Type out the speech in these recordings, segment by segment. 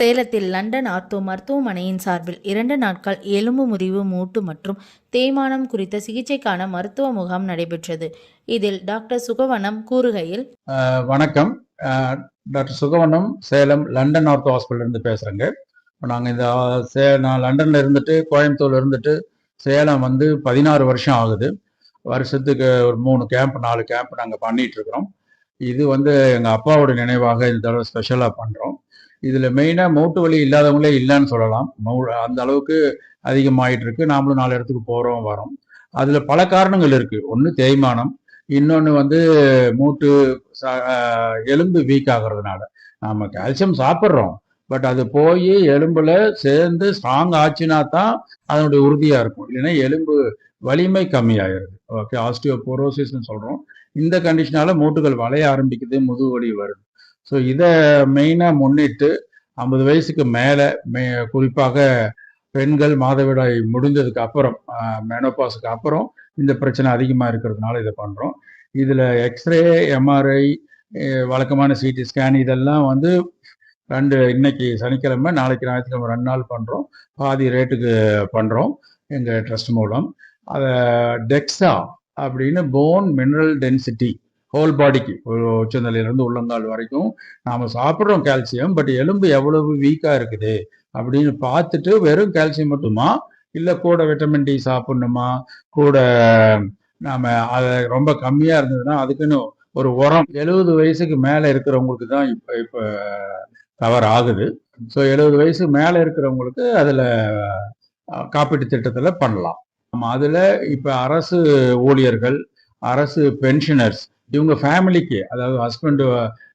சேலத்தில் London ortho மருத்துவமனையின் சார்பில் 2 நாட்கள் எலும்பு முறிவு, மூட்டு மற்றும் தேய்மானம் குறித்த சிகிச்சைக்கான மருத்துவ முகாம் நடைபெற்றது. இதில் டாக்டர் சுகவனம் கூறுகையில், வணக்கம். Doctor Sukavanam, Salem London ortho hospital பேசுகிறேங்க. நாங்கள் நான் லண்டனில் இருந்துட்டு கோயம்புத்தூர்ல இருந்துட்டு சேலம் 16 வருஷம் ஆகுது. வருஷத்துக்கு ஒரு 3 கேம்ப் 4 கேம்ப் நாங்கள் பண்ணிட்டு இருக்கிறோம். இது எங்கள் அப்பாவோட நினைவாக இந்த தடவை ஸ்பெஷலாக பண்ணுறோம். இதில் மெயினாக மூட்டு வலி இல்லாதவங்களே இல்லைன்னு சொல்லலாம். அந்த அளவுக்கு அதிகமாயிட்டு இருக்கு. நாமளும் 4 இடத்துக்கு போகிறோம் வரோம். அதில் பல காரணங்கள் இருக்குது. ஒன்று தேய்மானம், இன்னொன்று மூட்டு எலும்பு வீக் ஆகிறதுனால. நாம் கால்சியம் சாப்பிட்றோம், பட் அது போய் எலும்புல சேர்ந்து ஸ்ட்ராங் ஆச்சுன்னா தான் அதனுடைய உறுதியாக இருக்கும். இல்லைன்னா எலும்பு வலிமை கம்மியாயிருது. ஓகே, ஆஸ்டியோபோரோசிஸ்ன்னு சொல்கிறோம். இந்த கண்டிஷனால மூட்டுகள் வளைய ஆரம்பிக்குது, முதுகு வலி வருது. ஸோ இதை மெயினாக முன்னிட்டு 50 வயசுக்கு மேலே குறிப்பாக பெண்கள் மாதவிடாய் முடிஞ்சதுக்கு அப்புறம், மெனோபாஸுக்கு அப்புறம் இந்த பிரச்சனை அதிகமாக இருக்கிறதுனால இதை பண்ணுறோம். இதில் எக்ஸ்ரே, எம்ஆர்ஐ, வழக்கமான சிடி ஸ்கேன் இதெல்லாம் இன்னைக்கு சனிக்கிழமை, நாளைக்கு ஞாயிற்றுக்கிழமை 2 நாள் பண்ணுறோம். பாதி ரேட்டுக்கு பண்ணுறோம் எங்கள் ட்ரஸ்ட் மூலம். அதை டெக்ஸா அப்படின்னு போன் மினரல் டென்சிட்டி ஹோல் பாடிக்கு, உச்சந்தலையிலேருந்து உள்ளங்கால் வரைக்கும் நாம் சாப்பிட்றோம் கால்சியம், பட் எலும்பு எவ்வளவு வீக்காக இருக்குது அப்படின்னு பார்த்துட்டு வெறும் கால்சியம் மட்டுமா, இல்லை கூட விட்டமின் டி சாப்பிட்ணுமா, கூட நாம் அதை ரொம்ப கம்மியாக இருந்ததுன்னா அதுக்குன்னு ஒரு உரம் 70 வயசுக்கு மேலே இருக்கிறவங்களுக்கு தான் இப்போ கவர் ஆகுது. ஸோ 70 வயசு மேலே இருக்கிறவங்களுக்கு அதில் காப்பீட்டு திட்டத்தில் பண்ணலாம். அதில் இப்போ அரசு ஊழியர்கள், அரசு பென்ஷனர்ஸ், இவங்க ஃபேமிலிக்கு, அதாவது ஹஸ்பண்ட்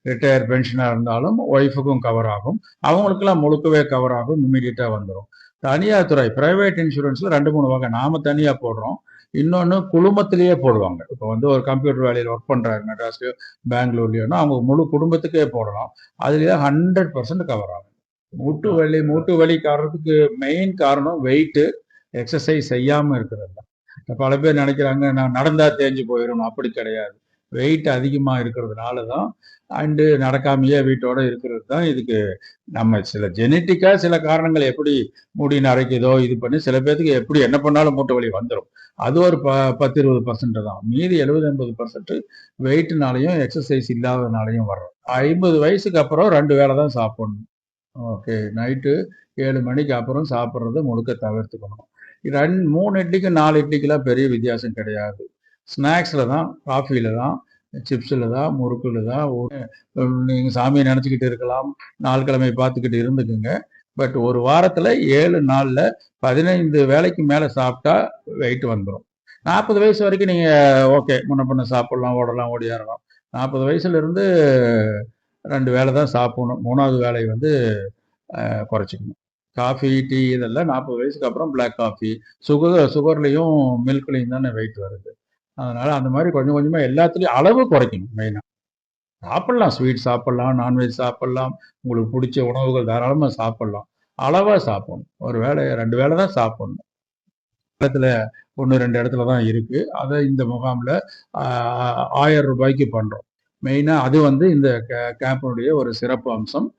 ரிட்டையர் பென்ஷனாக இருந்தாலும் ஒய்ஃபுக்கும் கவர் ஆகும். அவங்களுக்கெல்லாம் முழுக்கவே கவர் ஆகும், இம்மிடியட்டாக வந்துடும். தனியார் துறை பிரைவேட் இன்சூரன்ஸில் 2-3 வகை. நாம் தனியாக போடுறோம், இன்னொன்று குழுமத்திலேயே போடுவாங்க. இப்போ ஒரு கம்ப்யூட்டர் வேலையில் ஒர்க் பண்ணுறாரு மெட்ராஸ்லையோ பெங்களூர்லையோனா அவங்க முழு குடும்பத்துக்கே போடலாம். அதுலேயே 100% கவர் ஆகும். மூட்டு வலி காரணத்துக்கு மெயின் காரணம் வெயிட்டு, எக்ஸசைஸ் செய்யாமல் இருக்கிறது தான். பல பேர் நினைக்கிறாங்க நான் நடந்தா தேஞ்சு போயிடும். அப்படி கிடையாது. வெயிட் அதிகமாக இருக்கிறதுனால தான், அண்டு நடக்காமையே வீட்டோட இருக்கிறது தான். இதுக்கு நம்ம சில ஜெனட்டிக்காக சில காரணங்கள், எப்படி முடி நரைக்குதோ இது பண்ணி சில பேர்த்துக்கு எப்படி என்ன பண்ணாலும் மூட்டு வலி வந்துடும். அது ஒரு 10-20% தான். மீதி 70-80% வெயிட்னாலையும் எக்ஸசைஸ் இல்லாததுனாலையும் வர்றோம். 50 வயசுக்கு அப்புறம் 2 வேளை தான் சாப்பிடணும். ஓகே, நைட்டு 7 மணிக்கு அப்புறம் சாப்பிட்றத முழுக்க தவிர்த்துக்கணும். 3 இட்லிக்கு 4 இட்லிக்கெல்லாம் பெரிய வித்தியாசம் கிடையாது. ஸ்நாக்ஸில் தான், காஃபியில் தான், சிப்ஸில் தான், முறுக்கில் தான். நீங்கள் சாமியை நினச்சிக்கிட்டு இருக்கலாம், நாள் கிழமை பார்த்துக்கிட்டு இருந்துக்குங்க. பட் ஒரு வாரத்தில் 7 நாளில் 15 வேளைக்கு மேலே சாப்பிட்டா வெயிட் வந்துடும். 40 வயசு வரைக்கும் நீங்கள் ஓகே, முன்ன பின்ன சாப்பிட்லாம், ஓடலாம், ஓடியாரலாம். 40 வயசுலேருந்து 2 வேளை தான் சாப்பிடணும். 3வது வேலை குறைச்சிக்கணும். காஃபி, டீ இதெல்லாம் 40 வயசுக்கு அப்புறம் பிளாக் காஃபி, சுகர்லையும் மில்க்லையும் தானே வெயிட் வருது. அதனால அந்த மாதிரி கொஞ்சம் கொஞ்சமாக எல்லாத்துலேயும் அளவு குறைக்கணும். மெயினாக சாப்பிட்லாம், ஸ்வீட் சாப்பிட்லாம், நான்வெஜ் சாப்பிட்லாம், உங்களுக்கு பிடிச்ச உணவுகள் தாராளமாக சாப்பிட்லாம். அளவாக சாப்பிடணும். ஒரு வேளை 2 வேளை தான் சாப்பிடணும். இடத்துல 1-2 இடத்துல தான் இருக்குது. அதை இந்த முகாமில் 1000 ரூபாய்க்கு பண்ணுறோம். மெயினாக அது இந்த கேம்பினுடைய ஒரு சிறப்பு அம்சம்.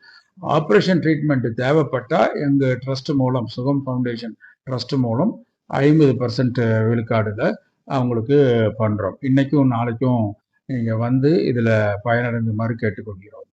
ஆப்ரேஷன் ட்ரீட்மெண்ட் தேவைப்பட்டால் எங்கள் ட்ரஸ்ட் மூலம், சுகம் ஃபவுண்டேஷன் ட்ரஸ்ட் மூலம் 50% விழுக்காடுல அவங்களுக்கு பண்ணுறோம். இன்னைக்கும் நாளைக்கும் நீங்கள் இதில் பயனடைந்துமாறு கேட்டுக்கொள்கிறோம்.